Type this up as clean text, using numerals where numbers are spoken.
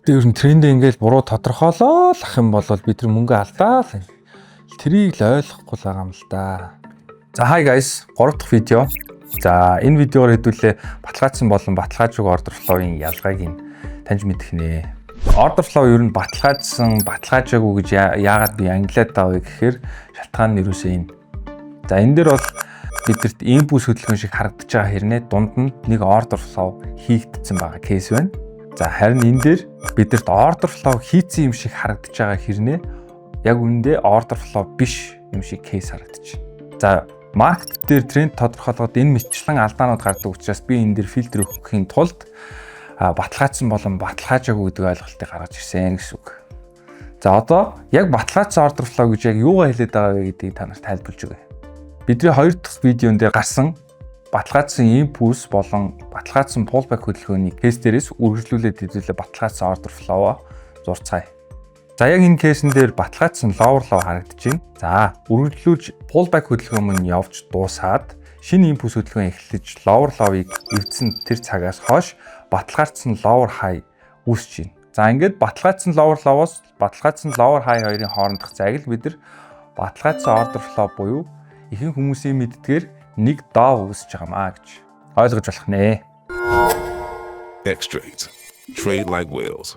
Ер нь трендээ ингээл буруу тодорхойлоод ах юм бол бид нар мөнгө алдаа л. Тэрийг л ойлгохгүй л байгаа юм л да. За hi guys, 3 дахь видео. За энэ видеогоор хэдүүлээ баталгаажсан болон баталгаажгүй order flow-ийн ялгааг нь таньж мэдэх нэ. Order flow ер нь баталгаажсан, баталгаажаагүй гэж яагаад би англиад тавыг гэхээр шалтгаан нь юусэн юм. За энэ дээр бол бидэрт импульс хөдөлгөөн шиг харагдаж байгаа хэрнээ дунд нь нэг order flow хийгдсэн байгаа кейс байна. За харин энэ дээр бидэрт order flow хийцэн юм шиг харагдаж байгаа хэрнээ яг үүндээ order flow биш юм шиг кейс харагдаж байна. За маркет дээр тренд тодорхойлоход энэ мэтчлэн алдаанууд гардаг учраас би энэ дээр фильтр өгөхийн тулд баталгаажсан болон баталгаажаагүй гэдэг ойлголтыг гаргаж ирсэн гэсэн үг. За одоо яг баталгаажсан order flow гэж яг юугаа хэлээд байгаа вэ гэдгийг та нарт тайлбарлаж өгье. Бидний 2 дахь видеонд гарсан баталгаажсан импульс болон баталгаажсан pullback хөдөлгөөний кейс дээрээс үргэлжлүүлээд хэвлэлээ баталгаажсан order flow-а зурцгаая. За яг энэ кейсэн дээр баталгаажсан lower low харагдаж байна. За үргэлжлүүлж pullback хөдөлгөөн мөн явж дуусаад шинэ импульс хөдөлгөөн эхэлж lower low-ыг эвдсэн тэр цагаас хойш баталгаажсан lower high үүсэж байна. За ингээд баталгаажсан lower low-оос баталгаажсан lower high хоёрын хоорондох зайг л бид нар баталгаажсан order flow буюу ихэнх хүмүүсийн мэддгээр нэг доо үүсэж байгаамаа гэж ойлгож болох нэ. X-Trades. Trade like whales.